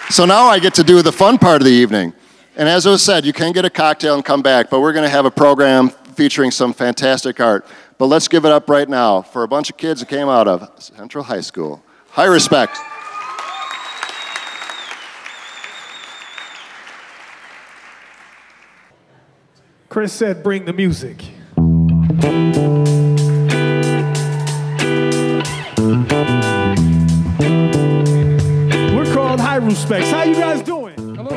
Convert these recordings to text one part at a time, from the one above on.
So now I get to do the fun part of the evening. And as it was said, you can get a cocktail and come back, but we're going to have a program featuring some fantastic art. But let's give it up right now for a bunch of kids that came out of Central High School. Heiruspecs. Chris said, bring the music. We're called Heiruspecs. How you guys doing? Hello.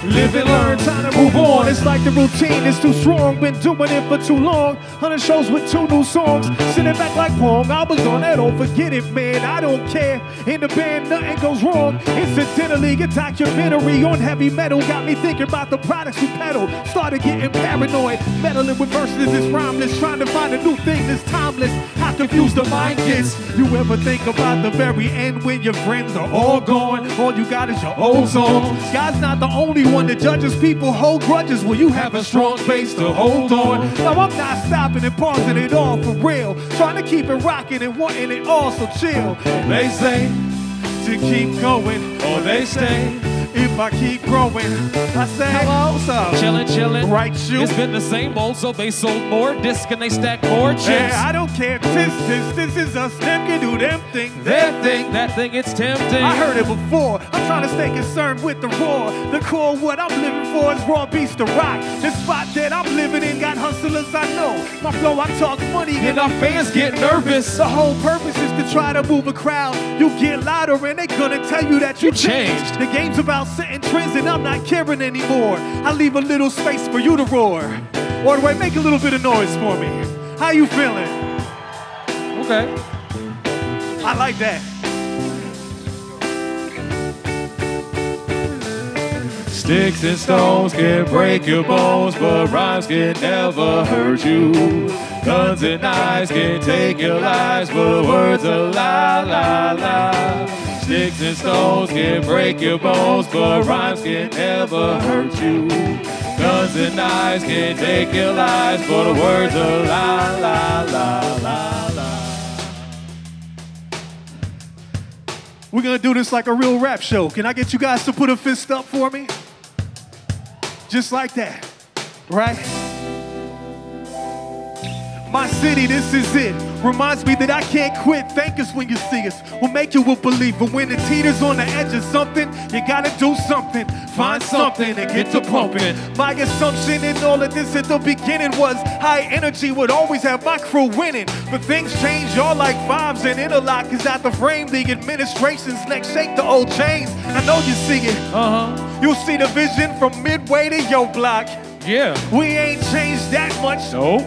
Live and learn, time to move on. It's like the routine is too strong. Been doing it for too long. 100 shows with 2 new songs. Sitting back like Pong. I was on that, don't forget it, man. I don't care. In the band, nothing goes wrong. Incidentally, a documentary on heavy metal got me thinking about the products we peddle. Started getting paranoid. Meddling with verses is rhymeless. Trying to find a new thing that's timeless. How confused the mind gets. You ever think about the very end when your friends are all gone? All you got is your old songs. God's not the only one that judges people, hold grudges. Well, you have a strong base to hold on. Now I'm not stopping and pausing it all for real. Trying to keep it rocking and wanting it all, so chill. They say to keep going, or they say if I keep growing, I say, hello, what's up? Chillin', chillin'. Right, shoot. It's been the same old, so they sold more discs and they stacked more chips. Yeah, I don't care. This is us. Them can do them things. Their thing, that thing, it's tempting. I heard it before. I'm trying to stay concerned with the raw. The core, what I'm living for is raw beats to rock. The spot that I'm living in got hustlers I know. My flow, I talk money and our fans get nervous. The whole purpose is to try to move a crowd. You get louder and they gonna tell you that you changed. The game's about setting trends and I'm not caring anymore. I leave a little space for you to roar. Or do I make a little bit of noise for me? How you feeling? Okay. I like that. Sticks and stones can break your bones, but rhymes can never hurt you. Guns and knives can take your lives, but words are la la la. Sticks and stones can break your bones, but rhymes can never hurt you. Guns and knives can take your lives, but the words are la la la la la. We're gonna do this like a real rap show. Can I get you guys to put a fist up for me? Just like that, right? My city, this is it. Reminds me that I can't quit. Thank us when you see us. We'll make you a believer. When the teeter's on the edge of something, you gotta do something. Find something and get to pumping. My assumption in all of this at the beginning was high energy would always have my crew winning. But things change, y'all like vibes and interlock is out the frame. The administration's next shake the old chains. I know you see it. You'll see the vision from midway to your block. Yeah. We ain't changed that much. Nope.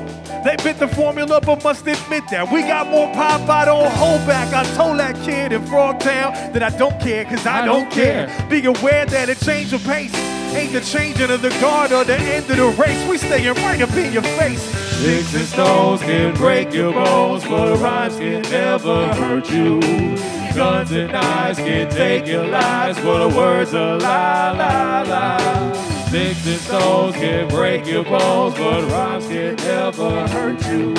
They bit the formula, but must admit that we got more pop, I don't hold back. I told that kid in Frogtown that I don't care, cause I don't care. Be aware that a change of pace ain't the changing of the guard or the end of the race. We staying right up in your face. Sticks and stones can break your bones, but rhymes can never hurt you. Guns and knives can take your lives, but the words are la la la. Sticks and stones can break your bones, but rhymes can never hurt you.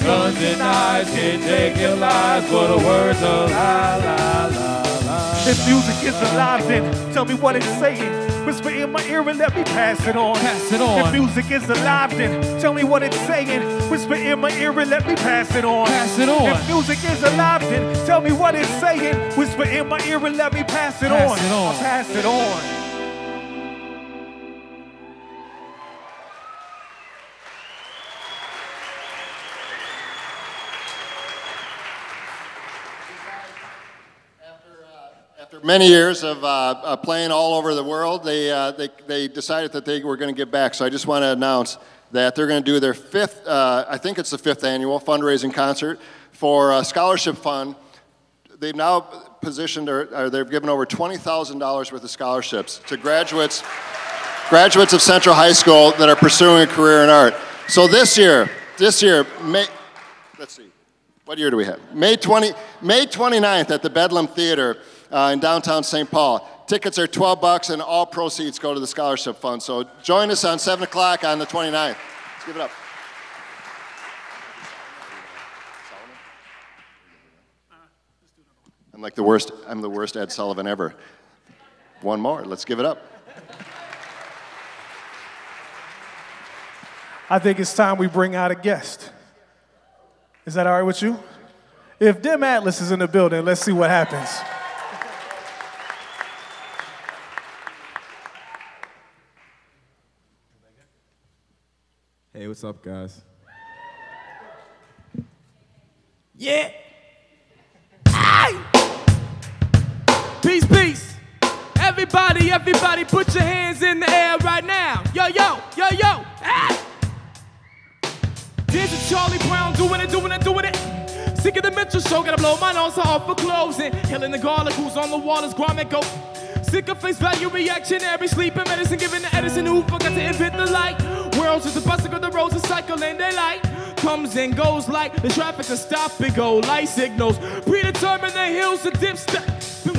Guns and knives can take your lives, but the words are la la la la. If music is alive, then tell me what it's saying. Whisper in my ear and let me pass it on. Pass it on. If music is alive, then tell me what it's saying. Whisper in my ear and let me pass it on. Pass it on. If music is alive, then tell me what it's saying. Whisper in my ear and let me pass it on. Pass it on. Pass it on. After many years of playing all over the world, they decided that they were going to give back. So I just want to announce that they're going to do their fifth, I think it's the 5th annual fundraising concert for a scholarship fund. They've now positioned, or they've given over $20,000 worth of scholarships to graduates of Central High School that are pursuing a career in art. So this year, let's see, what year do we have? May 29th at the Bedlam Theater in downtown St. Paul. Tickets are $12 and all proceeds go to the scholarship fund. So join us on 7 o'clock on the 29th. Let's give it up. I'm the worst Ed Sullivan ever. One more, let's give it up. I think it's time we bring out a guest. Is that all right with you? If Dem Atlas is in the building, let's see what happens. Hey, what's up, guys? Yeah. Aye. Peace, peace. Everybody put your hands in the air right now. Yo, yo, yo, yo. Ah. This is Charlie Brown doing it. Sick of the Mitchell show, gotta blow my nose off for closing. Killing the garlic who's on the waters, grime go. Sick of face value reactionary, sleeping medicine, giving the Edison who forgot to invent the light. Worlds is the busting of the roads and cycling daylight. Comes and goes like the traffic to stop and go. Light signals, predetermined the hills to dip step.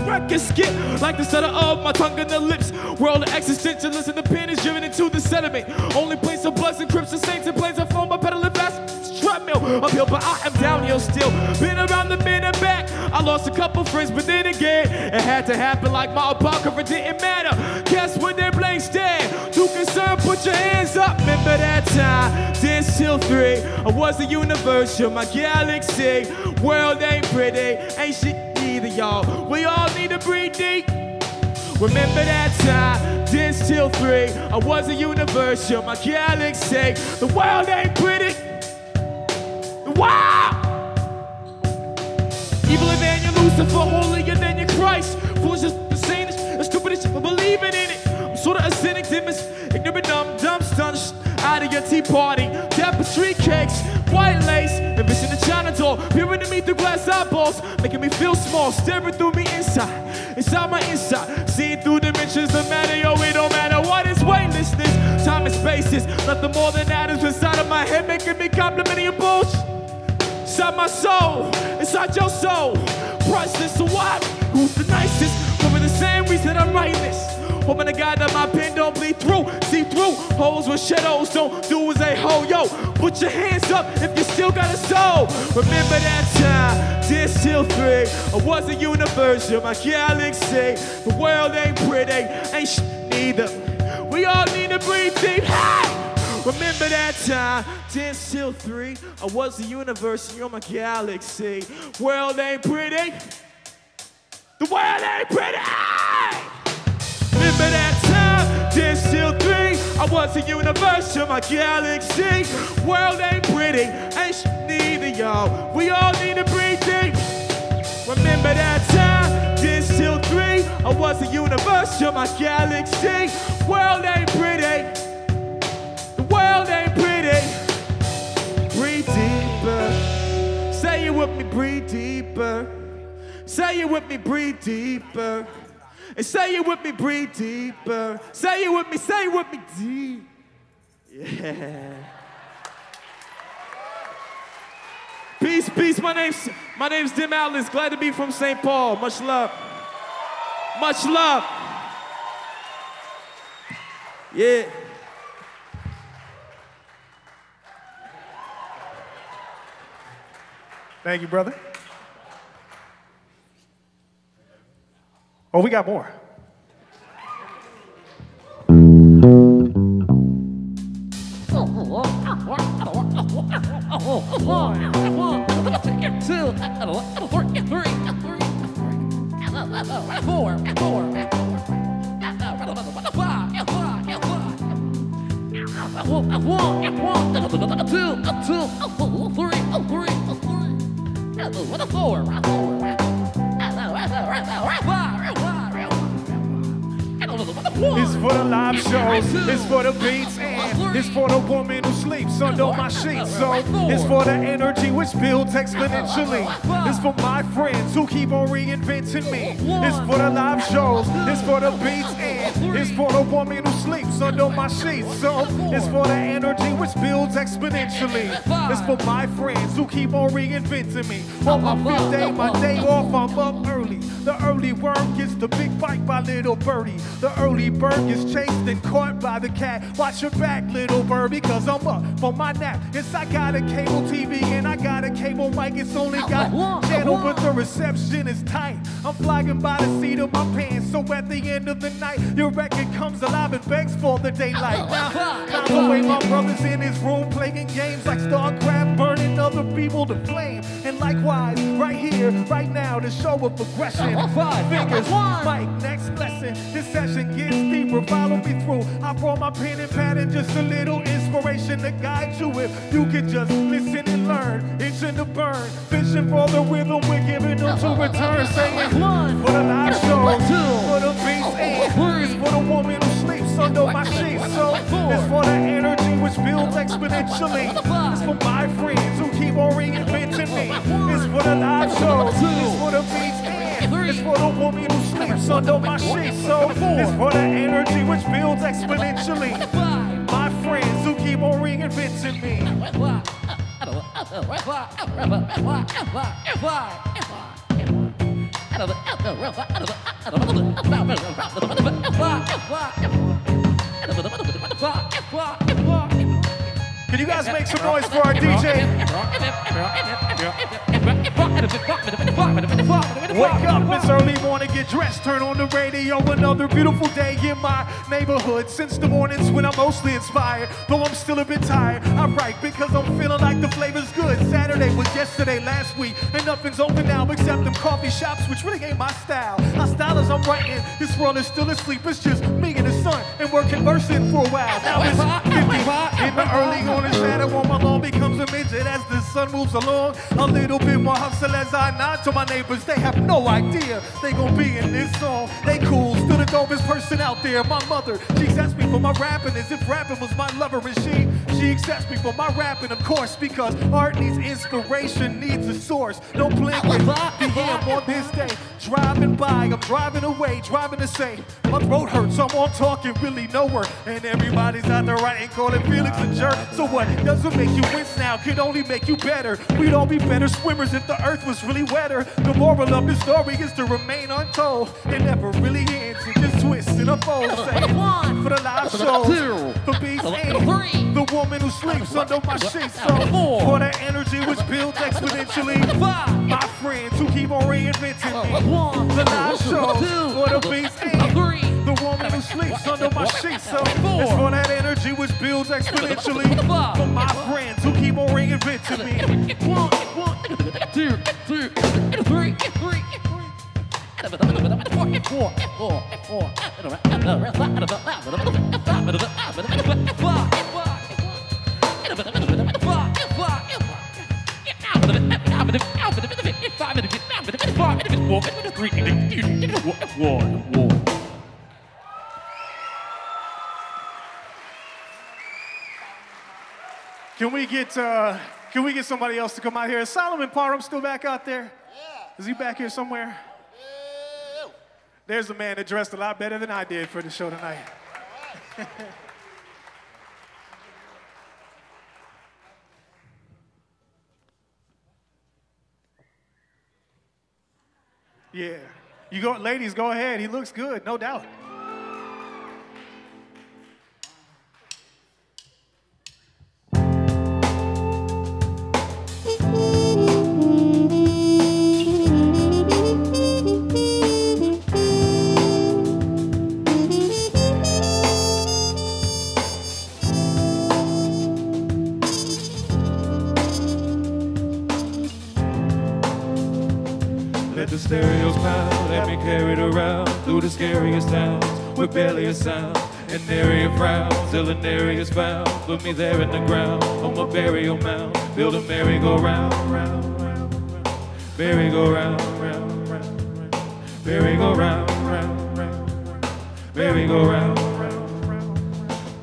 Wreck and skip like the stutter of my tongue and the lips. World of existentialists and the pen is driven into the sediment. Only place of bloods and crips and saints and planes are flown by pedaling fast. Treadmill uphill, but I am downhill still. Been around the bend and back. I lost a couple friends, but then again, it had to happen like my apocrypha didn't matter. Guess when they blank stare, too concerned, put your hands up. Remember that time, dance till 3. I was the universe, you're my galaxy. World ain't pretty, ain't shit either, y'all. We all need to breathe deep. Remember that time, dance till 3. I was a universe, you're my galaxy. The world ain't pretty. Wow! Evil than your Lucifer, holier than your Christ. Foolish as the saintest, the stupidest for believing in it. I'm sorta a cynic, dimmish, ignorant, dumb, stunned out of your tea party. Tapestry cakes, white lace, envision the China doll, peering at me through glass eyeballs, making me feel small, staring through me inside my inside, seeing through dimensions of matter. Yo, it don't matter what is weightlessness, time and space is nothing more than atoms inside of my head, making me complimenting your bullshit. Inside my soul, inside your soul, priceless. So what? Who's the nicest? For the same reason I'm writing this. Hoping to God that my pen don't bleed through, see through holes where shadows don't do as a hoe. Yo, put your hands up if you still got a soul. Remember that time, dance till 3. I was a universe, you're my galaxy. The world ain't pretty, ain't shit neither. We all need to breathe deep. Hey! Remember that time, dance till 3. I was the universe, you're my galaxy. World ain't pretty. The world ain't pretty. Remember that time, dance till 3. I was the universe, you're my galaxy. World ain't pretty, ain't shit neither, y'all. We all need to breathe deep. Remember that time, dance till 3. I was the universe, you're my galaxy. World ain't pretty. The world ain't pretty. Breathe deeper. Say it with me, breathe deeper. Say it with me, breathe deeper. And say it with me, breathe deeper. Say it with me, deep. Yeah. Peace, peace. My name's Dem Atlas. Glad to be from St. Paul. Much love. Much love. Yeah. Thank you, brother. Oh, we got more. It's for the live shows, it's for the beats, and it's for the woman who sleeps under my sheets. So it's for the energy which builds exponentially. It's for my friends who keep on reinventing me. It's for the live shows, it's for the beats, and it's for the woman who sleeps sleeps under my sheets. So it's for the energy which builds exponentially. It's for my friends who keep on reinventing me. On my fifth day, my day off, I'm up early. The early worm gets the big bite by little birdie. The early bird gets chased and caught by the cat. Watch your back, little bird, because I'm up for my nap. Yes, I got a cable TV and I got a cable mic. It's only got channel, but the reception is tight. I'm flying by the seat of my pants, so at the end of the night, your record comes alive and begs for the daylight. Now the way my brother's in his room playing games like StarCraft, burning other people to flame. And likewise, right here, right now, to show a progression. Fingers, mic, next lesson. This session gets deeper, follow me through. I brought my pen and pad and just a little inspiration to guide you. If you could just listen and learn, itching to burn, fishing for the rhythm, we're giving them to return. Saying, for the live shows, for the beats, and it's for the woman who sleeps under my sheets. So it's for the energy which builds exponentially. It's for my friends who keep on reinventing me. It's for the live shows, it's for the beats, and it's for the woman who sleeps under my sheets. So it's for the energy which builds exponentially. My friends who keep on reinventing me. Can you guys make some noise for our DJ? Wake up, it's early morning, get dressed, turn on the radio. Another beautiful day in my neighborhood. Since the mornings when I'm mostly inspired, though I'm still a bit tired. I write because I'm feeling like the flavor's good. Saturday was yesterday, last week, and nothing's open now except them coffee shops, which really ain't my style. My style is I'm writing, this world is still asleep. It's just me and the sun, and we're conversing for a while. Now it's 50 in the early morning, shadow on my lawn becomes a midget as the sun moves along. A little bit more hustle as I nod to my neighbors. They have no idea they gon' be in this song. They cool, still the dopest person out there. My mother, she accepts me for my rapping as if rapping was my lover. And she accepts me for my rapping, of course, because art needs inspiration, needs a source. Don't blink with the AM on this day. Driving by, I'm driving away, driving to say, my throat hurts, I'm on talking really nowhere. And everybody's out there writing, calling Felix a jerk. So what doesn't make you wince now could only make you better. We'd all be better swimmers if the earth was really wetter. The moral of the story is to remain untold. It never really ends, it just twists in a fold. Saying, for the live shows, for beats, and the woman who sleeps under my sheets. So for the energy which builds exponentially, my friends who keep on reinventing me. The live shows, for the beats, and the woman who sleeps under my sheets. So it's for that energy which builds exponentially, for my friends who keep on reinventing me. 1, 2, 3, 4. Can we get somebody else to come out here? Is Solomon Parham still back out there? Yeah. Is he back here somewhere? Yeah. There's a man that dressed a lot better than I did for the show tonight. Right. Yeah. You go, ladies, go ahead. He looks good, no doubt. The stereos pound, let me carry it around through the scariest towns with barely a sound. An area frowns till an area is found. Put me there in the ground on my burial mound. Build a merry-go-round, round, round, round. Merry-go-round, round, round, round. Merry-go-round, round, round, round. Merry-go-round, round, round.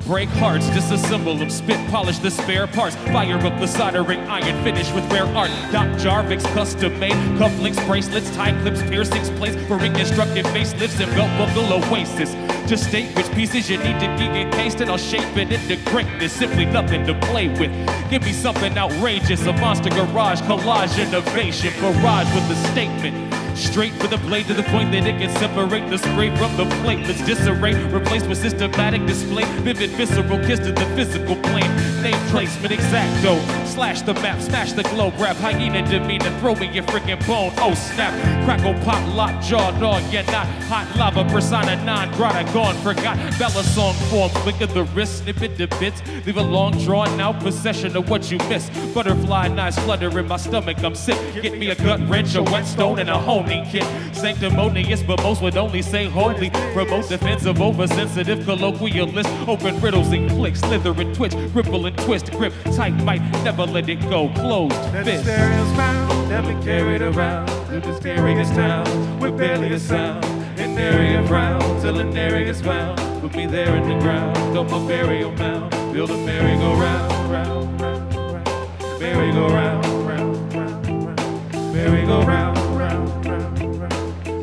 Break hearts, disassemble them, spit polish the spare parts. Fire up the soldering iron, finish with rare art. Doc Jarvik's custom made cufflinks, bracelets, tie clips, piercings, place for indestructible facelifts and belt buckle oasis. Just state which pieces you need to be encased, and I'll shape it into greatness. Simply nothing to play with. Give me something outrageous, a monster garage, collage, innovation, barrage with a statement. Straight with a blade to the point that it can separate the spray from the plate. Let's disarray, replace with systematic display. Vivid, visceral kiss to the physical plane. Name placement exacto. Slash the map, smash the globe. Grab hyena demeanor, throw me your freaking bone. Oh snap, crackle, pop, lock, jaw, dog. You're not hot lava, persona non grata, gone, forgot. Bella song form, flick of the wrist, snip it to bits. Leave a long drawn out procession of what you miss. Butterfly knives flutter in my stomach, I'm sick. Get me a gut wrench, a whetstone, and a home kit. Sanctimonious, but most would only say holy. Promote defensive, oversensitive, colloquialist. Open riddles and clicks, slither and twitch, ripple and twist, grip tight, might never let it go. Closed fist. Never Carried around through the scariest town with barely a sound. An area round till an area is found. Put me there in the ground, on my burial mound. Build a merry-go-round, round, round, round. Merry-go-round, round, round, round. Merry-go-round.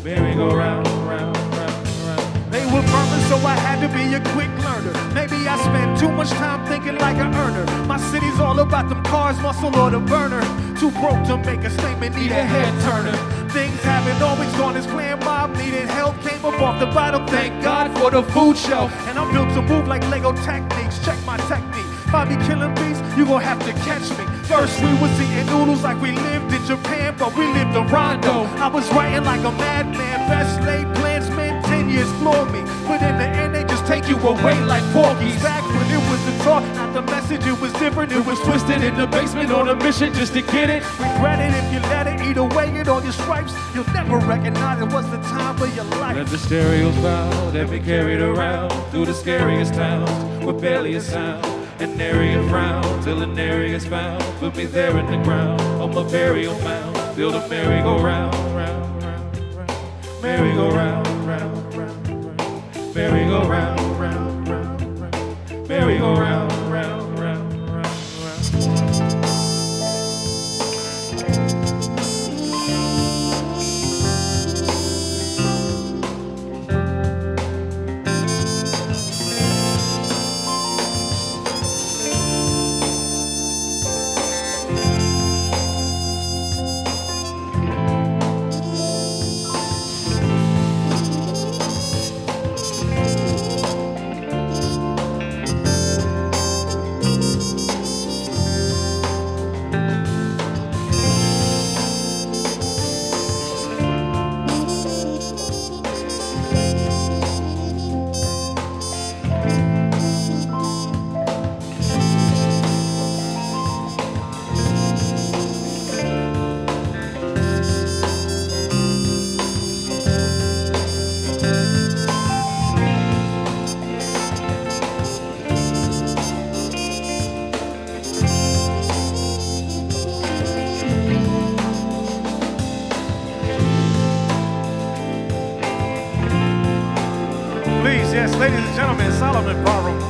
Merry-go-round, round, round, round. They were burning, so I had to be a quick learner. Maybe I spent too much time thinking like an earner. My city's all about them cars, muscle or the burner. Too broke to make a statement, need a head turner. Things haven't always gone as planned. Mob needed help, came up off the bottom. Thank God for the food shelf. And I'm built to move like Lego techniques. Check my technique. If I be killing beats, you gon' have to catch me. First we was eating noodles like we lived in Japan, but we lived in Rondo. I was writing like a madman. Best laid plans, man, 10 years floor me. But in the end, they just take you away like porkies. Back when it was the talk, not the message, it was different. It was twisted in the basement on a mission just to get it. Regret it if you let it eat away at all your stripes. You'll never recognize it was the time of your life. Let the stereos bow, let me carried around through the scariest towns with barely a sound. An area round till an area is found. Put me there in the ground on my burial mound. Build a merry-go-round, round, round, round. Merry-go-round, round, round, round. Merry-go-round, round, round, round. Merry-go-round, round, round, round, round. Yes, ladies and gentlemen, Solomon Parham.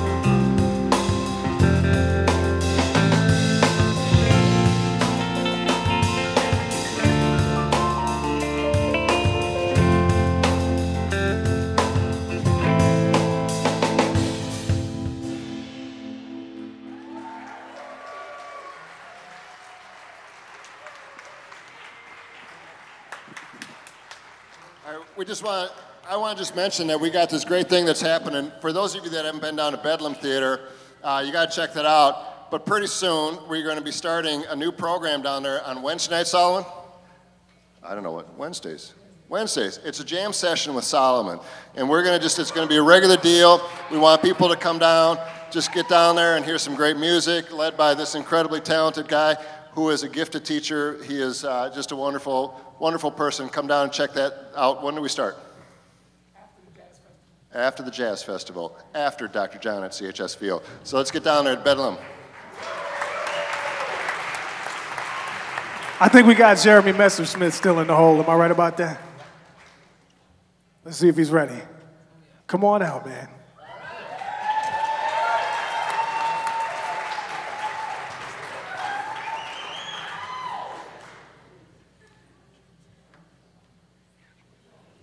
I want to just mention that we got this great thing that's happening. For those of you that haven't been down to Bedlam Theater, you got to check that out. But pretty soon, we're going to be starting a new program down there on Wednesday night, Solomon? I don't know what, Wednesdays. Wednesdays. It's a jam session with Solomon. And we're going to it's going to be a regular deal. We want people to come down, just get down there and hear some great music, led by this incredibly talented guy who is a gifted teacher. He is just a wonderful, wonderful person. Come down and check that out. When do we start? After the Jazz Festival, after Dr. John at CHS Field. So let's get down there at Bedlam. I think we got Jeremy Messersmith still in the hole. Am I right about that? Let's see if he's ready. Come on out, man.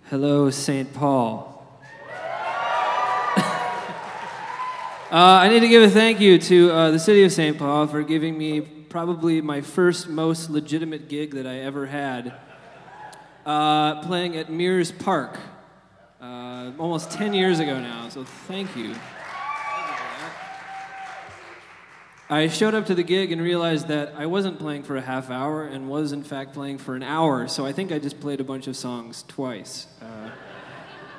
Hello, St. Paul. I need to give a thank you to the city of St. Paul for giving me probably my first most legitimate gig that I ever had, playing at Mears Park almost 10 years ago now, so thank you. I showed up to the gig and realized that I wasn't playing for a half hour and was in fact playing for an hour, so I think I just played a bunch of songs twice.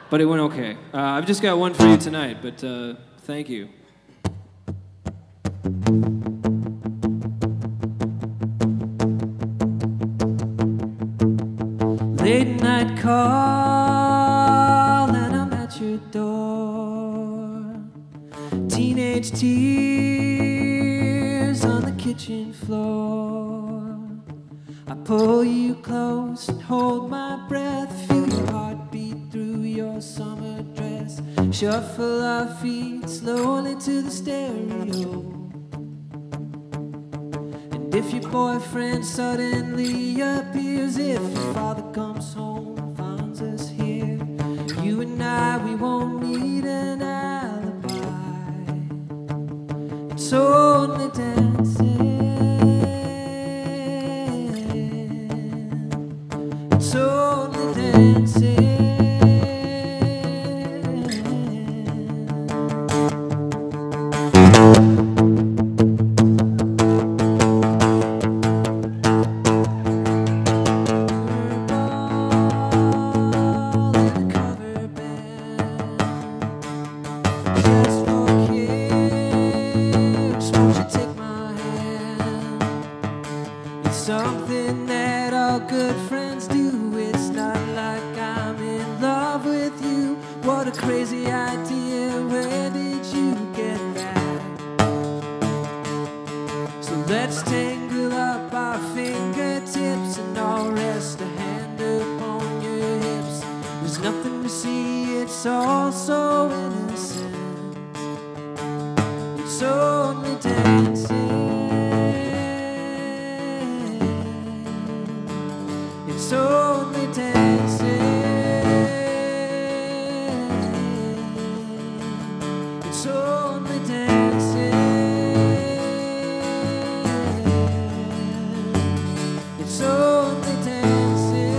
But it went okay. I've just got one for you tonight, but thank you. Late night call and I'm at your door. Teenage tears on the kitchen floor. I pull you close and hold my breath. Feel your heartbeat through your summer dress. Shuffle our feet slowly to the stereo. And if your boyfriend suddenly appears, if your father comes home and finds us here, you and I, we won't need an alibi. It's only dancing. It's only dancing. Something that all good friends do. It's not like I'm in love with you. What a crazy idea, where did you get that? So let's tangle up our fingertips and I'll rest a hand upon your hips. There's nothing to see, it's all so innocent. It's only dancing. It's only dancing. It's only dancing. It's only dancing.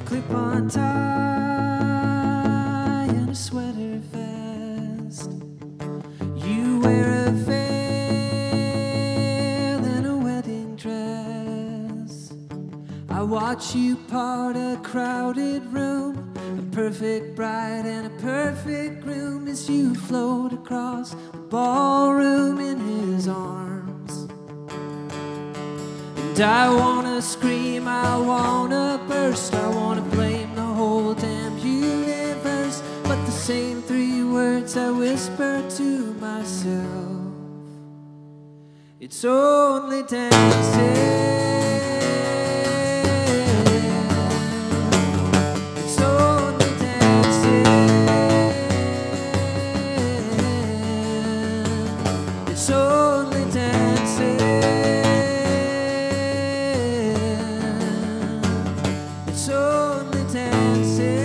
Clip-on tie and a sweater vest. You wear a veil and a wedding dress. I watch you part a crowded room, a perfect bride and a perfect groom, as you float across the ballroom in his arms. And I wanna scream, I wanna burst, I wanna blame the whole damn universe, but the same three words I whisper to myself. It's only dancing. It's only dancing. It's only dancing. It's only dancing.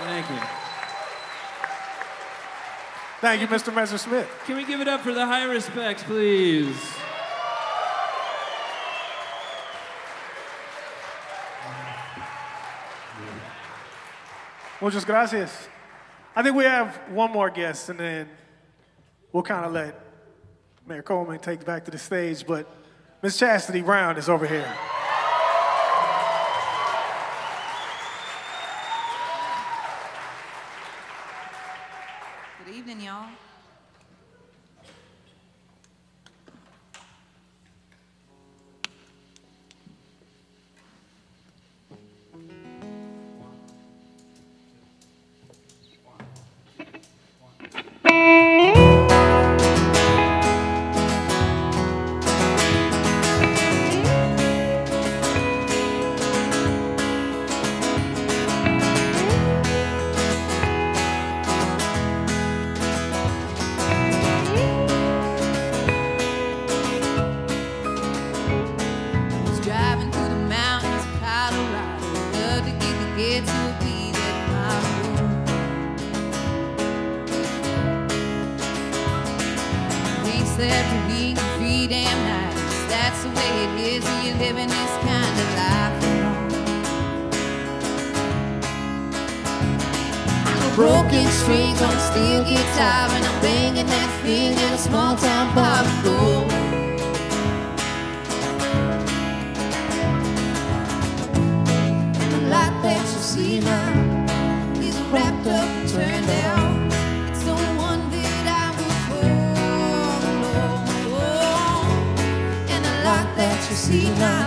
Thank you. Thank you, Mr. Messersmith. Can we give it up for the Heiruspecs, please? Muchas gracias. I think we have one more guest, and then we'll kind of let Mayor Coleman take back to the stage, but Miss Chastity Brown is over here. Good evening, y'all. Broken strings on a steel guitar, and I'm banging that thing in a small town bar of gold. And the light that you see now is wrapped up and turned down. It's the one that I will follow. And the light that you see now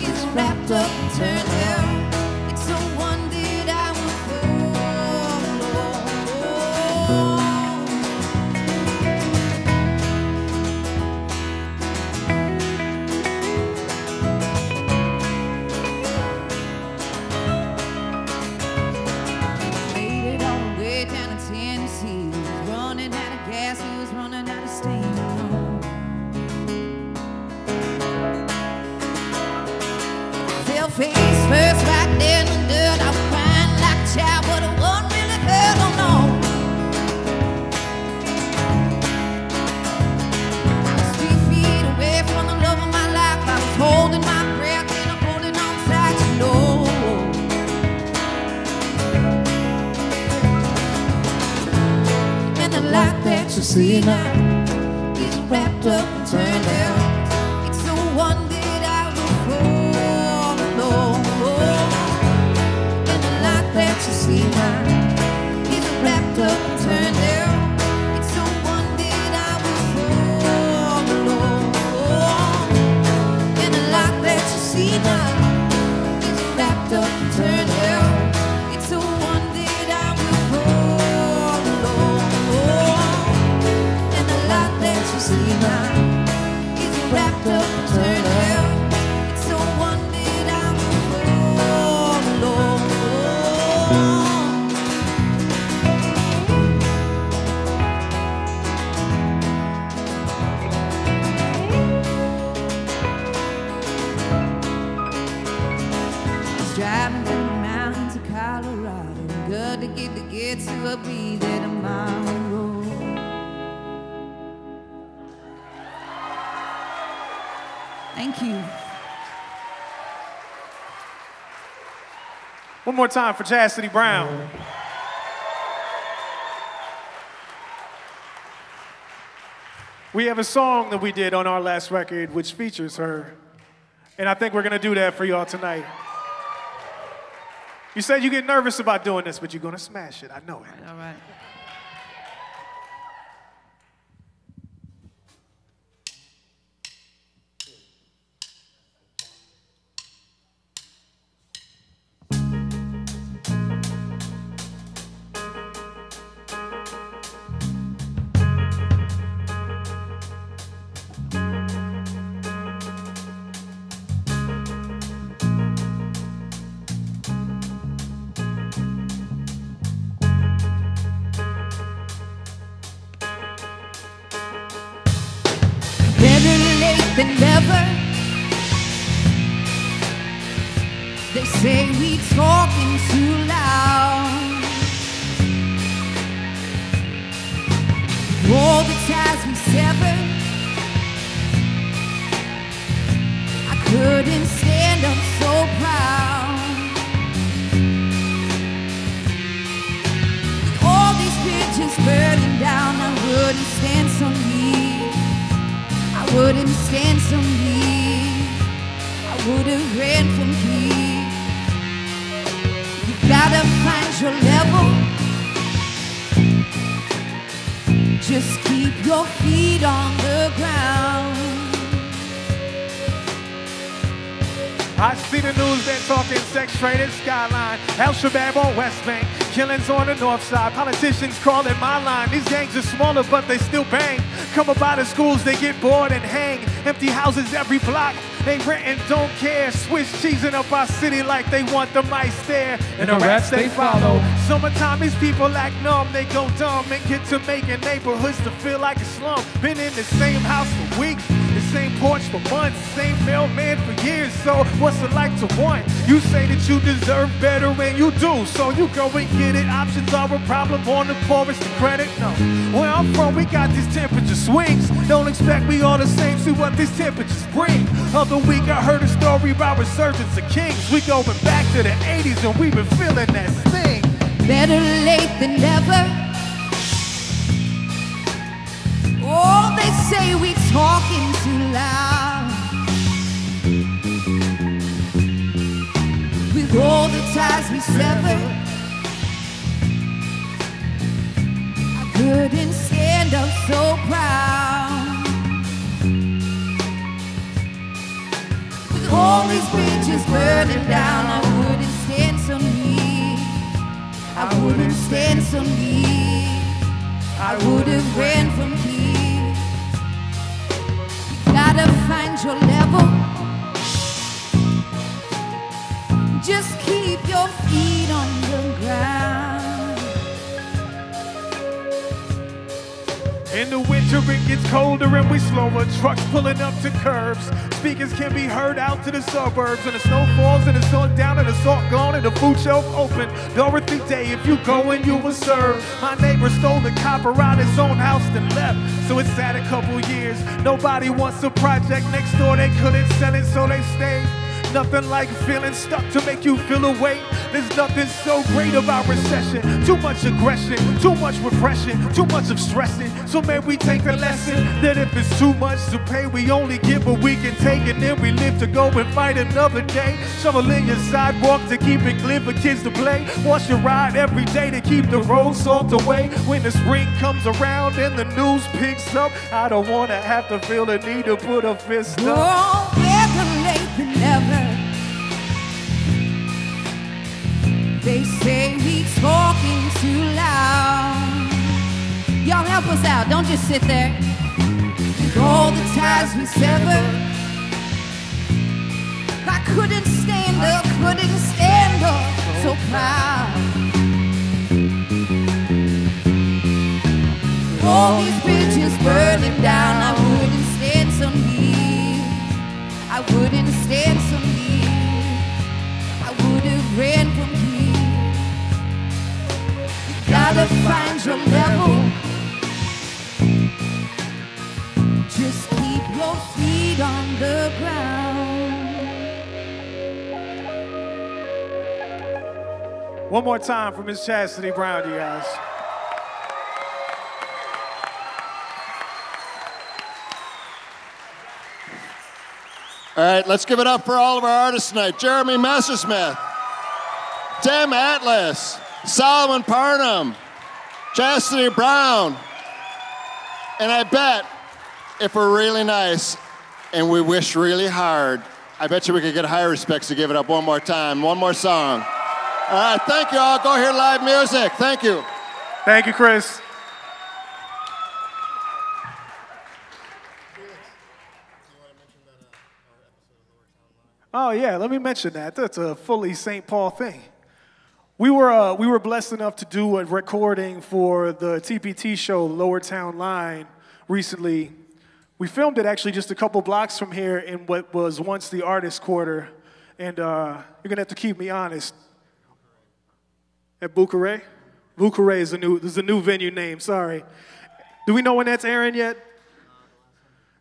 is wrapped up and turned down. It's the one that I will face first right there in the dirt. I was crying like a child, but it wasn't really hurt, oh no. I was 3 feet away from the love of my life. I was holding my breath and I'm holding on tight, you know. And the light that you see now is wrapped up and turned out. It's the one that I will follow. That you see now is wrapped up and turned out. It's the one that I will follow. And the light that you see now is wrapped up and turned out. It's the one that I will follow. And the light that you see now is wrapped up and turned out. It's the one that I will follow. Driving through the mountains of Colorado, good to get to a beat at a mile road. Thank you. One more time for Chastity Brown. We have a song that we did on our last record which features her, and I think we're gonna do that for y'all tonight. You said you get nervous about doing this, but you're gonna smash it. I know it. All right. Than never. They say we talking too loud. All the ties we severed, I couldn't stand up so proud. burning down, I wouldn't stand so near. I wouldn't stand so near. I would have ran from here. You gotta find your level. Just keep your feet on the ground. I see the news, they're talking sex trade and skyline. Al-Shabaab on West Bank, killings on the north side. Politicians calling my line. These gangs are smaller, but they still bang. Come up out of schools, they get bored and hang. Empty houses every block, they rent and don't care. Swiss cheesing up our city like they want the mice there. And the rats they follow. Summertime, these people act numb, they go dumb and get to making neighborhoods to feel like a slum. Been in the same house for weeks, the same porch for months, same mailman for years. So what's it like to want? You say that you deserve better and you do, so you go and get it. Options are a problem on the poorest of credit. No, where I'm from, we got these temperature swings. Don't expect we all the same, see what these temperatures bring. Other week I heard a story about resurgence of kings. We going back to the 80s and we've been feeling that sting. Better late than never. Oh, they say we talking too loud. With all the ties we severed, I couldn't stand up so proud. With all these bridges burning down, I wouldn't stand so near. I wouldn't stand so near. I would have ran from here. You gotta find your level. Just keep your feet on the ground. In the winter it gets colder and we slower. Trucks pulling up to curbs. Speakers can be heard out to the suburbs. And the snow falls and the sun down and the salt gone and the food shelf open. Dorothy Day, if you go and you will serve. My neighbor stole the copper out his own house and left. So it's sad a couple years. Nobody wants a project next door. They couldn't sell it, so they stayed. Nothing like feeling stuck to make you feel a weight. There's nothing so great about recession. Too much aggression, too much repression, too much of stressing. So may we take a lesson that if it's too much to pay, we only get what we can take, and then we live to go and fight another day. Shoveling your sidewalk to keep it clear for kids to play. Wash your ride every day to keep the road salt away. When the spring comes around and the news picks up, I don't want to have to feel the need to put a fist up. Oh, better late than never. They say we talking too loud. Y'all help us out, don't just sit there. With all the ties we severed, I couldn't stand up so proud. All these bridges burning down, I wouldn't stand so near. I wouldn't stand so near. I would have ran from here. Gotta find your level. Just keep your feet on the ground. One more time for Miss Chastity Brown, you guys. All right, let's give it up for all of our artists tonight. Jeremy Messersmith, Dem Atlas, Solomon Parham, Chastity Brown, and I bet if we're really nice and we wish really hard, I bet you we could get Heiruspecs to give it up one more time, one more song. All right, thank you all. Go hear live music. Thank you. Thank you, Chris. Oh yeah, let me mention that. That's a fully St. Paul thing. We were blessed enough to do a recording for the TPT show Lower Town Line recently. We filmed it actually just a couple blocks from here in what was once the Artist Quarter, and you're gonna have to keep me honest. At Bucharest? Bucharest is a new venue name. Sorry. Do we know when that's airing yet?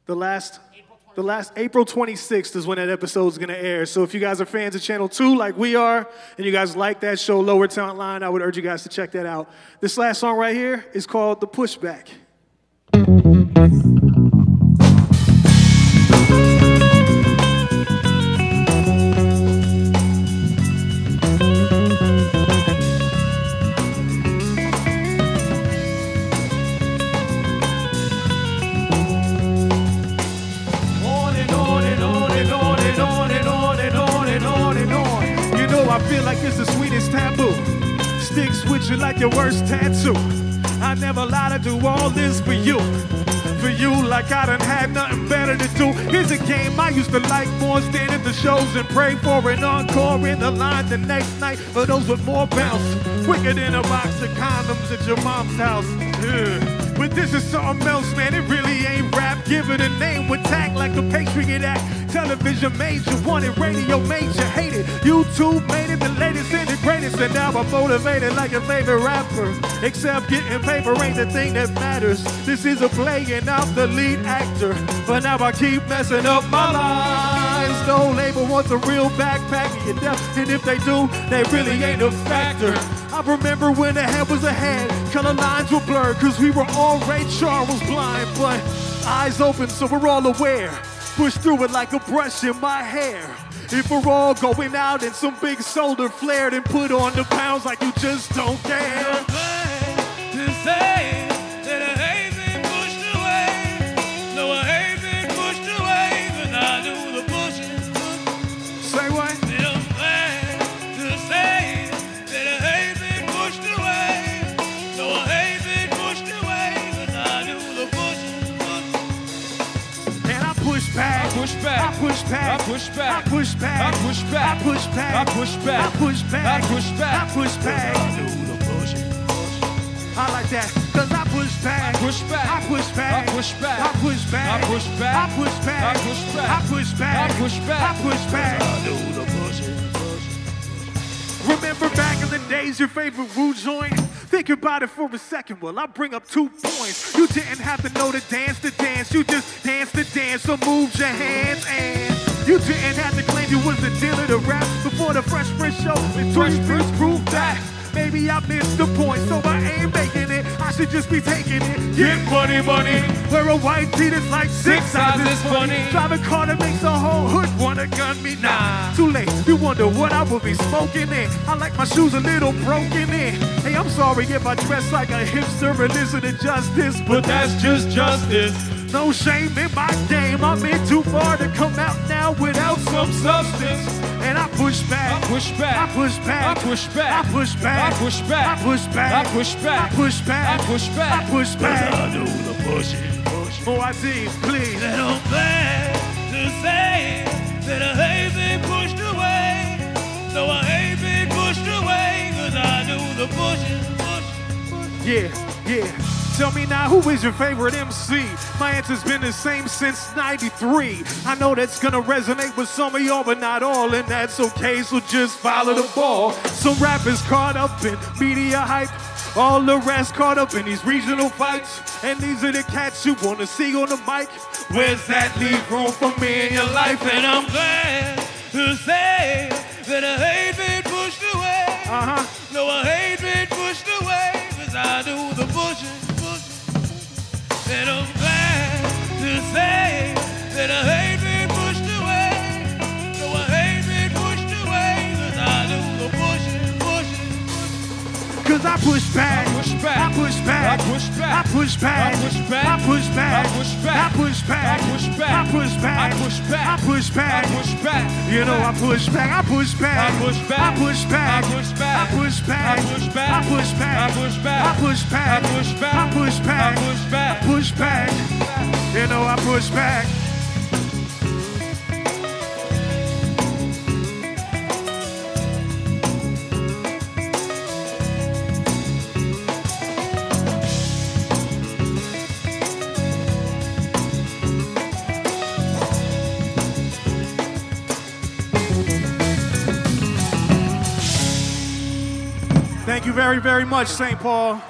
The last. April The last April 26th is when that episode is going to air. So if you guys are fans of Channel 2 like we are, and you guys like that show, Lower Talent Line, I would urge you guys to check that out. This last song right here is called The Pushback. I feel like it's the sweetest taboo. Stick switching like your worst tattoo. I never lie to do all this for you. For you, like I done had nothing better to do. Here's a game I used to like more, stand at the shows and pray for an encore in the line the next night for those with more bounce. Quicker than a box of condoms at your mom's house. But this is something else, man, it really ain't rap. Give it a name with tact like a Patriot Act. Television made you want it, radio made you hate it. YouTube made it the latest and the greatest, and now I'm motivated like your favorite rapper. Except getting paper ain't the thing that matters. This is a play and I'm the lead actor. But now I keep messing up my lines. No label wants a real backpack, you're deaf, and if they do, they really ain't a factor. I remember when the head was ahead, color lines were blurred, cause we were all Ray Charles blind, but eyes open so we're all aware. Push through it like a brush in my hair. If we're all going out in some big shoulder flare, then put on the pounds like you just don't care. To say that I ain't been pushed away. No, I ain't been pushed away, but I do the pushing. Say what? I'm glad to say that I ain't been pushed away. No, I ain't been pushed away, but I do the pushing. And I push back. I push back. I push back. I push back. I push back. I push back. I push back. I push back. I push back. I push back. I push back. I do the pushing. I like that, cause I push back. I push back. I push back. I push back. I push back. I push back. I push back. I push back. I push back. I push back. I push back. I do the pushing. Remember back in the days, your favorite Wu joint? Think about it for a second, well, I bring up 2 points. You didn't have to know to dance, you just dance the dance, so move your hands. And you didn't have to claim you was the dealer to rap before the Fresh Prince show. And Fresh Prince proved that. Maybe I missed the point, so I ain't making it. I should just be taking it. Get money, money. Wear a white tee that's like 6 sizes funny. Drive a car that makes the whole hood wanna gun me. Nah, too late. You wonder what I would be smoking in. I like my shoes a little broken in. Hey, I'm sorry if I dress like a hipster and listen to justice, but that's just justice. No shame in my game. I'm in too far to come out now without some substance. And I push back. I push back. I push back. I push back. I push back. I push back. I push back. I push back. I push back. I push back. I push back. I do the pushing. Oh, I did, please. And I'm glad to say that I ain't been pushed away. No, I ain't been pushed away, cause I do the pushing. Yeah, yeah. Tell me now, who is your favorite MC? My answer's been the same since '93. I know that's gonna resonate with some of y'all, but not all, and that's okay, so just follow the ball. Some rappers caught up in media hype, all the rest caught up in these regional fights, and these are the cats you wanna see on the mic. Where's that leave room for me in your life? And I'm glad to say that I ain't been pushed away. No, I ain't been pushed away, cause I do the pushing. And I'm glad to say that I ain't been pushed away. No, I ain't been pushed away, cause I do the pushing, pushing. Cause I push back. I push back. I push back. I push back. I push back. I push back. I push back. I push back. I push back. I push back. I push back. I push back. I push back. I push back. You know I push back. I push back. I push back. I push back. I push back. I push back. I push back. I push back. I push back. I push back. I push back. I push back. I push back. I push back. You know I push back. Thank you very, very much, St. Paul.